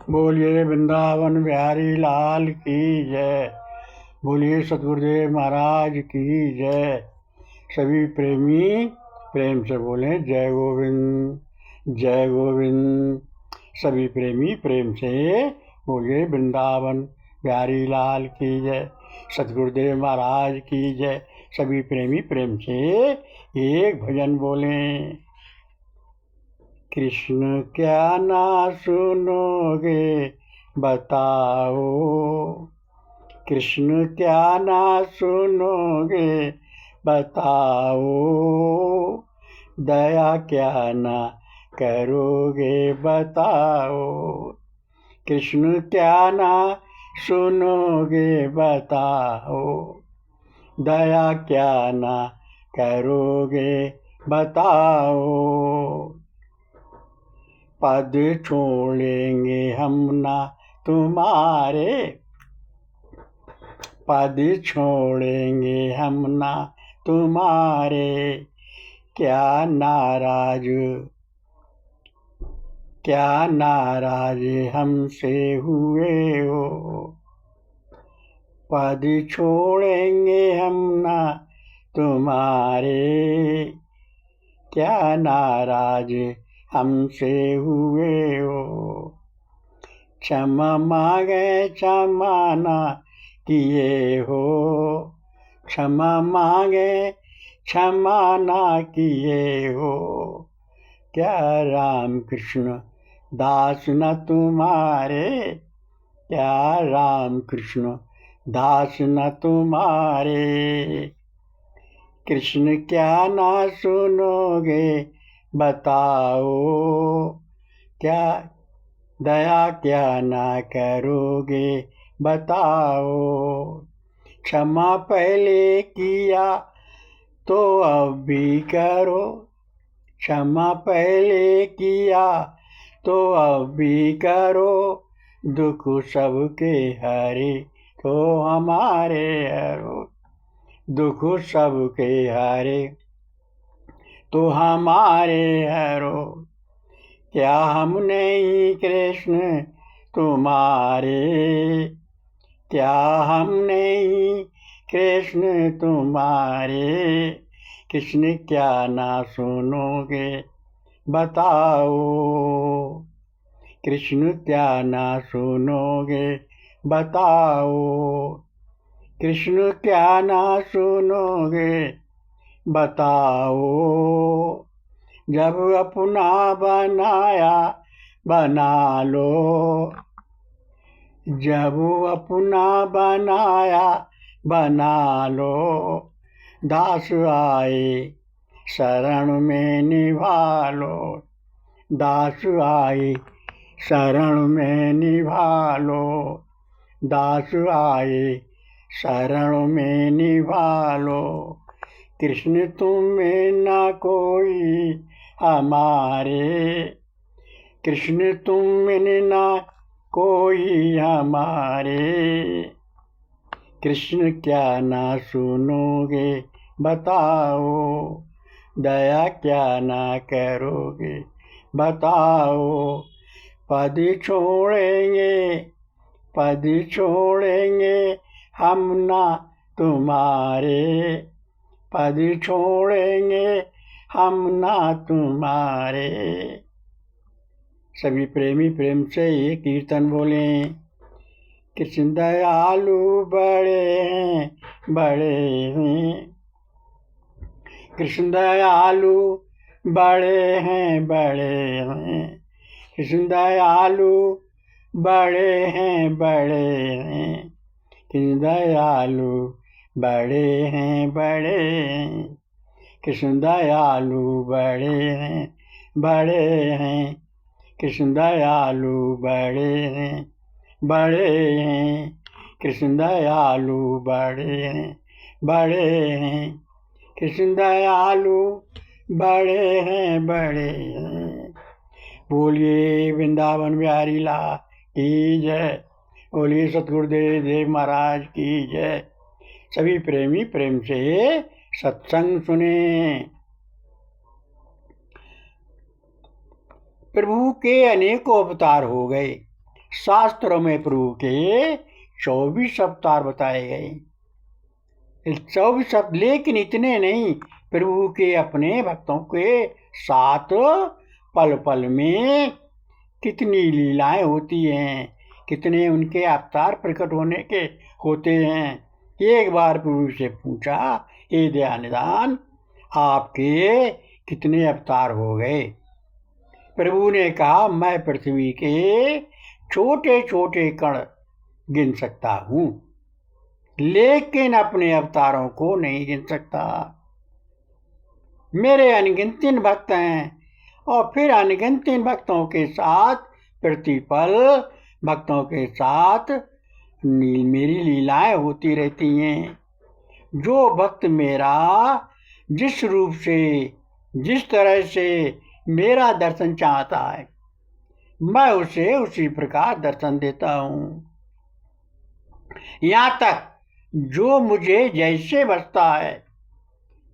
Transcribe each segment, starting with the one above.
बोलिए वृंदावन बिहारी लाल की जय। बोलिए सतगुरुदेव महाराज की जय। सभी प्रेमी प्रेम से बोलें जय गोविंद जय गोविंद। सभी प्रेमी प्रेम से बोलिए वृंदावन बिहारी लाल की जय, सतगुरुदेव महाराज की जय। सभी प्रेमी प्रेम से एक भजन बोलें। कृष्ण क्या ना सुनोगे बताओ, कृष्ण क्या ना सुनोगे बताओ, दया क्या ना करोगे बताओ। कृष्ण क्या ना सुनोगे बताओ, दया क्या ना करोगे बताओ। पद छोड़ेंगे हम ना तुम्हारे, पद छोड़ेंगे हम ना तुम्हारे। क्या नाराज हमसे हुए हो, पद छोड़ेंगे हम ना तुम्हारे। क्या नाराज हमसे हुए हो, क्षमा मांगे क्षमा ना किए हो, क्षमा मांगे क्षमा ना किए हो। क्या राम कृष्ण दास न तुम्हारे, क्या राम कृष्ण दास न तुम्हारे। कृष्ण क्या ना सुनोगे बताओ, क्या दया क्या ना करोगे बताओ। क्षमा पहले किया तो अब भी करो, क्षमा पहले किया तो अब भी करो। दुख सबके हरे तो हमारे हरो, दुख सबके हरे तो हमारे हरो। क्या हम नहीं कृष्ण तुम्हारे, क्या हम नहीं कृष्ण तुम्हारे। कृष्ण क्या ना सुनोगे बताओ, कृष्ण क्या ना सुनोगे बताओ। कृष्ण क्या ना सुनोगे बताओ। जब अपना बनाया बना लो, जब अपना बनाया बना लो। दास आए शरण में निभा लो, दास आए शरण में निभा लो। दास आए शरण में निभा लो। कृष्ण तुम में ना कोई हमारे, कृष्ण तुम में ना कोई हमारे। कृष्ण क्या ना सुनोगे बताओ, दया क्या ना करोगे बताओ। पद छोड़ेंगे, पद छोड़ेंगे हम ना तुम्हारे, पद छोड़ेंगे हम ना तुम्हारे। सभी प्रेमी प्रेम से ये कीर्तन बोलें। कृष्ण दयालु बड़े हैं बड़े हैं, कृष्ण दयालु बड़े हैं बड़े हैं। कृष्ण दयालु बड़े हैं बड़े हैं, कृष्ण दयालु बड़े हैं बड़े हैं। कृष्ण दयालु बड़े हैं बड़े हैं, कृष्ण दयालु बड़े हैं बड़े हैं। कृष्ण दयालु बड़े हैं बड़े हैं, कृष्ण दयालु बड़े हैं बड़े हैं। बोलिए वृंदावन बिहारी लाल की जय, बोलिए सतगुरुदेव देव महाराज की जय। सभी प्रेमी प्रेम से सत्संग सुने। प्रभु के अनेकों अवतार हो गए, शास्त्रों में प्रभु के 24 अवतार बताए गए। 24 शब्द, लेकिन इतने नहीं, प्रभु के अपने भक्तों के साथ पल पल में कितनी लीलाएं होती हैं, कितने उनके अवतार प्रकट होने के होते हैं। एक बार प्रभु से पूछा, हे दयानिधान, आपके कितने अवतार हो गए? प्रभु ने कहा, मैं पृथ्वी के छोटे छोटे कण गिन सकता हूँ, लेकिन अपने अवतारों को नहीं गिन सकता। मेरे अनगिनत भक्त हैं, और फिर अनगिनत भक्तों के साथ प्रतिपल भक्तों के साथ मेरी लीलाएं होती रहती हैं। जो भक्त मेरा जिस रूप से, जिस तरह से मेरा दर्शन चाहता है, मैं उसे उसी प्रकार दर्शन देता हूँ। यहाँ तक जो मुझे जैसे बसता है,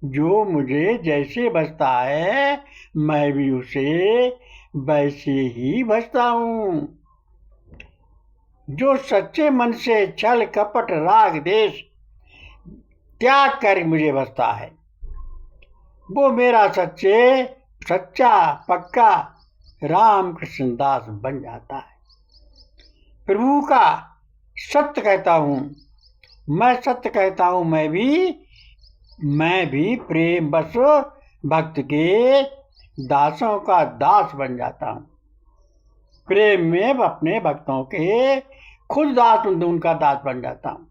जो मुझे जैसे बसता है, मैं भी उसे वैसे ही बसता हूँ। जो सच्चे मन से छल कपट राग देश त्याग कर मुझे बसता है, वो मेरा सच्चा पक्का राम कृष्ण दास बन जाता है। प्रभु का सत्य कहता हूँ, मैं सत्य कहता हूँ, मैं भी प्रेम बस भक्त के दासों का दास बन जाता हूँ। प्रेम में अपने भक्तों के खुद दास, उनका दास बन जाता हूँ।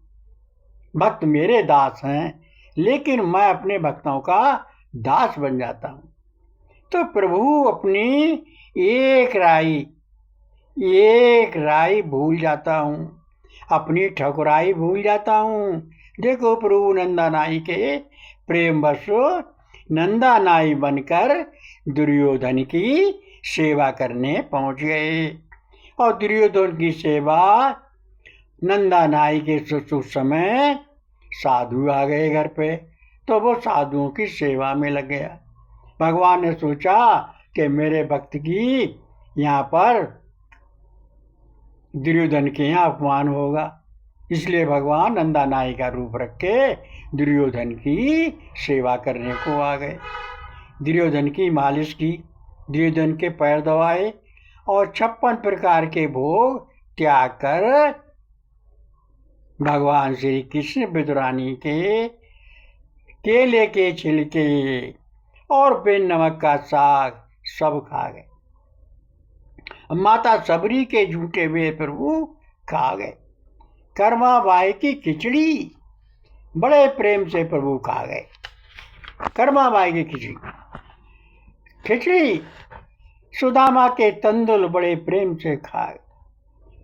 भक्त मेरे दास हैं, लेकिन मैं अपने भक्तों का दास बन जाता हूँ। तो प्रभु अपनी एक राई भूल जाता हूँ, अपनी ठकुराई भूल जाता हूँ। देखो, प्रभु नंदा नाई के प्रेम बस नंदा नाई बनकर दुर्योधन की सेवा करने पहुंच गए, और दुर्योधन की सेवा नंदा नाई के उस समय साधु आ गए घर पे, तो वो साधुओं की सेवा में लग गया। भगवान ने सोचा कि मेरे भक्त की यहाँ पर दुर्योधन के यहाँ अपमान होगा, इसलिए भगवान नंदा नाई का रूप रख के दुर्योधन की सेवा करने को आ गए। दुर्योधन की मालिश की, दुर्योधन के पैर दबाए, और 56 प्रकार के भोग त्याग कर भगवान श्री कृष्ण विदुरानी के केले के छिलके और बिन नमक का साग सब खा गए। माता सबरी के झूठे हुए प्रभु खा गए। कर्मा बाई की खिचड़ी बड़े प्रेम से प्रभु खा गए। कर्मा बाई की खिचड़ी सुदामा के तंदुल बड़े प्रेम से खा गए,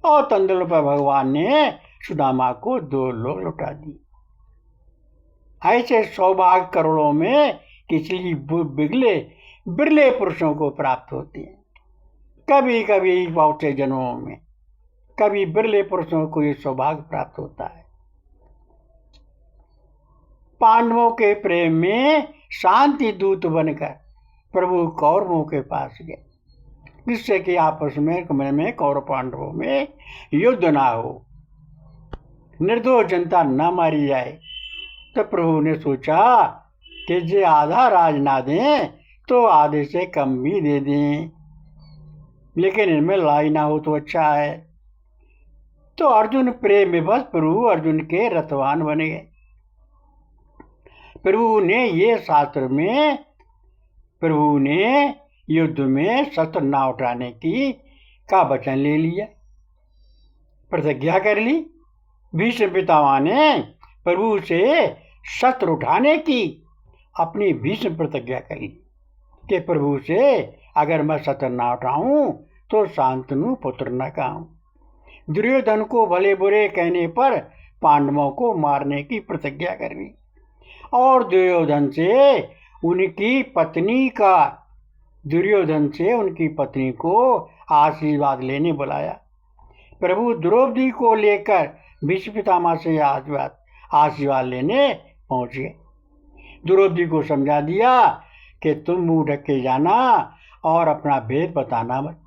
और तंदुल पर भगवान ने सुदामा को 2 लोग लौटा दी। ऐसे सौभाग्य करोड़ों में खिचड़ी बिरले पुरुषों को प्राप्त होती है। कभी कभी बहुत से जन्मों में, कभी बिरले पुरुषों को ये सौभाग्य प्राप्त होता है। पांडवों के प्रेम में शांति दूत बनकर प्रभु कौरवों के पास गए, जिससे कि आपस में कौरव पांडवों में युद्ध ना हो, निर्दोष जनता ना मारी जाए। तो प्रभु ने सोचा कि जे आधा राज ना दें तो आधे से कम भी दे दें, लेकिन इनमें लड़ाई ना हो तो अच्छा है। तो अर्जुन प्रेम में बस प्रभु अर्जुन के रथवान बने गए। प्रभु ने ये शास्त्र में, प्रभु ने युद्ध में शस्त्र ना उठाने का वचन ले लिया, प्रतिज्ञा कर ली। भीष्म पितामह ने प्रभु से शस्त्र उठाने की अपनी भीष्म प्रतिज्ञा कर ली कि प्रभु से अगर मैं शस्त्र ना उठाऊं तो शांतनु पुत्र न कहूं। दुर्योधन को भले बुरे कहने पर पांडवों को मारने की प्रतिज्ञा कर ली, और दुर्योधन से उनकी पत्नी को आशीर्वाद लेने बुलाया। प्रभु द्रौपदी को लेकर भीष्म पितामह से आशीर्वाद लेने पहुंच गए। द्रौपदी को समझा दिया कि तुम मुंह ढक के जाना और अपना भेद बताना मत।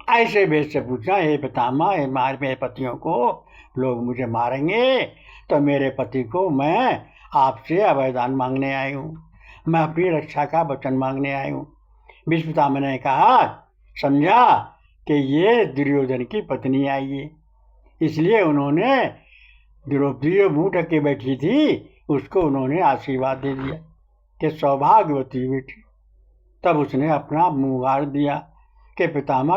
ऐसे भेद से पूछना, हे पितामह, हे मेरे पतियों को लोग मुझे मारेंगे तो मेरे पति को मैं आपसे अभयदान मांगने आई हूँ, मैं अपनी रक्षा का वचन मांगने आई हूँ। भीष्म पितामह ने कहा, समझा कि ये दुर्योधन की पत्नी आई है, इसलिए उन्होंने द्रौपदी जो मुँह ढक के बैठी थी उसको उन्होंने आशीर्वाद दे दिया कि सौभाग्यवती बेटी। तब उसने अपना मुँह गाड़ दिया कि पितामह,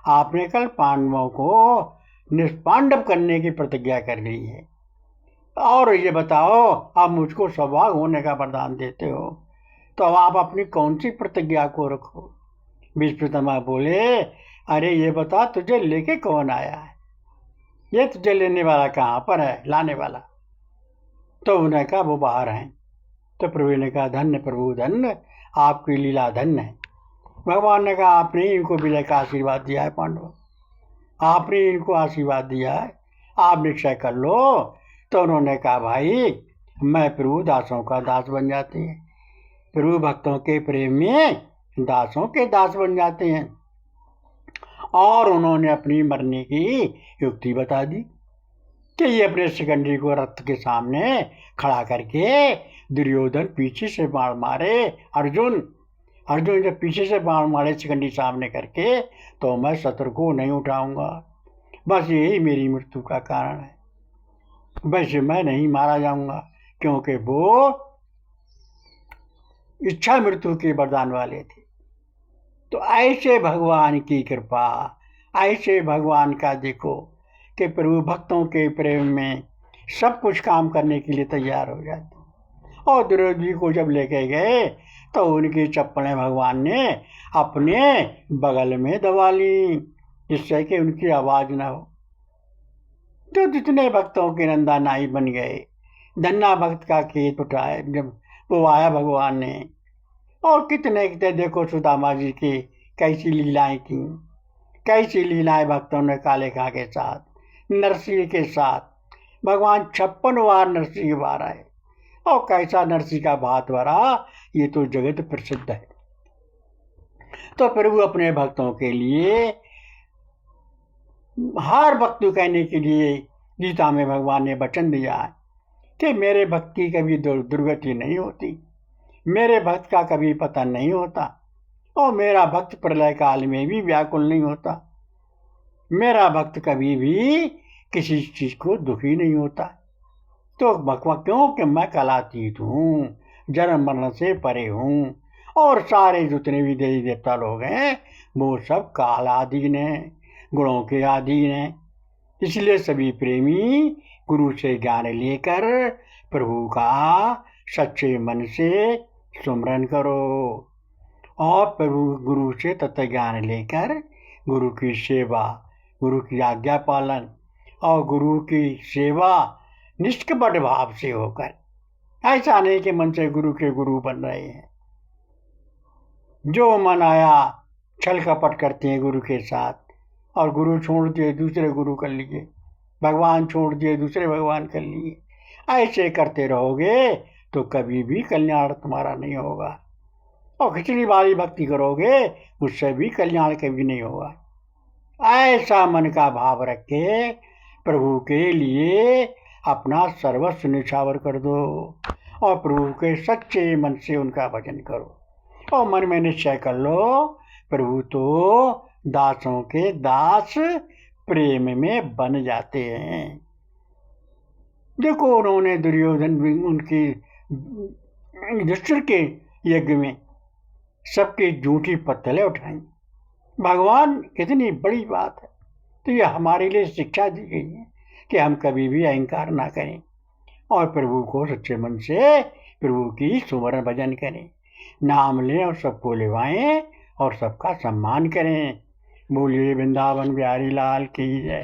आपने कल पांडवों को निष्पांडव करने की प्रतिज्ञा कर ली है, और ये बताओ आप मुझको सौभाग्य होने का वरदान देते हो, तो अब आप अपनी कौन सी प्रतिज्ञा को रखो। भीष्म पितामह बोले, अरे ये बता तुझे लेके कौन आया है, ये तुझे लेने वाला कहाँ पर है, लाने वाला। तो उन्होंने कहा वो बाहर हैं। तो प्रभु ने कहा, धन्य प्रभु, धन्य, आपकी लीला धन्य है। भगवान ने कहा, आपने इनको विजय का आशीर्वाद दिया है पांडव, आपने इनको आशीर्वाद दिया है, आप निश्चय कर लो। तो उन्होंने कहा, भाई मैं प्रभु दासों का दास बन जाते हैं, प्रभु भक्तों के प्रेम में दासों के दास बन जाते हैं। और उन्होंने अपनी मरने की युक्ति बता दी कि ये अपने शिखंडी को रथ के सामने खड़ा करके दुर्योधन पीछे से बाण मारे, अर्जुन जब पीछे से बाण मारे शिखंडी सामने करके, तो मैं शत्रु को नहीं उठाऊंगा, बस यही मेरी मृत्यु का कारण है, वैसे मैं नहीं मारा जाऊंगा, क्योंकि वो इच्छा मृत्यु के वरदान वाले थे। तो ऐसे भगवान की कृपा, ऐसे भगवान का देखो कि प्रभु भक्तों के प्रेम में सब कुछ काम करने के लिए तैयार हो जाते। और दुर्योधन जी को जब लेके गए तो उनकी चप्पलें भगवान ने अपने बगल में दबा ली, जिससे कि उनकी आवाज़ न हो। तो जितने भक्तों के नंदा नाई बन गए, धन्ना भक्त का खेत उठाए जब वो आया भगवान ने। और कितने कितने देखो सुदामा जी की कैसी लीलाएं की, कैसी लीलाएं भक्तों ने काले कां के साथ, नरसिंह के साथ। भगवान 56 बार नरसिंह बार आए, और कैसा नरसिंह का भात भरा, ये तो जगत प्रसिद्ध है। तो प्रभु अपने भक्तों के लिए हर भक्त कहने के लिए गीता में भगवान ने वचन दिया है कि मेरे भक्त की कभी दुर्गति नहीं होती, मेरे भक्त का कभी पतन नहीं होता, और मेरा भक्त प्रलय काल में भी व्याकुल नहीं होता, मेरा भक्त कभी भी किसी चीज़ को दुखी नहीं होता। तो भगवान, क्योंकि मैं कलातीत हूँ, जन्म मरण से परे हूँ, और सारे जितने भी देवी देवता लोग हैं वो सब कालाधीन हैं, गुणों के अधीन हैं। इसलिए सभी प्रेमी गुरु से ज्ञान लेकर प्रभु का सच्चे मन से सुमरन करो, और प्रभु गुरु से तत्व ज्ञान लेकर गुरु की सेवा, गुरु की आज्ञा पालन और गुरु की सेवा निष्कपट भाव से होकर, ऐसा नहीं कि मन से गुरु के गुरु बन रहे हैं। जो मन आया छल कपट करते हैं गुरु के साथ, और गुरु छोड़ दिए दूसरे गुरु कर लिए, भगवान छोड़ दिए दूसरे भगवान कर लिए। ऐसे करते रहोगे तो कभी भी कल्याण तुम्हारा नहीं होगा, और खिचड़ी वाली भक्ति करोगे उससे भी कल्याण कभी नहीं होगा। ऐसा मन का भाव रख के प्रभु के लिए अपना सर्वस्व निछावर कर दो, और प्रभु के सच्चे मन से उनका भजन करो, और मन में निश्चय कर लो प्रभु तो दासों के दास प्रेम में बन जाते हैं। देखो उन्होंने दुर्योधन उनकी युधिष्ठिर के यज्ञ में सबकी झूठी पत्तलें उठाई। भगवान कितनी बड़ी बात है। तो ये हमारे लिए शिक्षा दी गई है कि हम कभी भी अहंकार ना करें, और प्रभु को सच्चे मन से प्रभु की सुमरन भजन करें, नाम लें और सबको लेवाएं और सबका सम्मान करें। बोलिए वृंदावन बिहारी लाल की जय।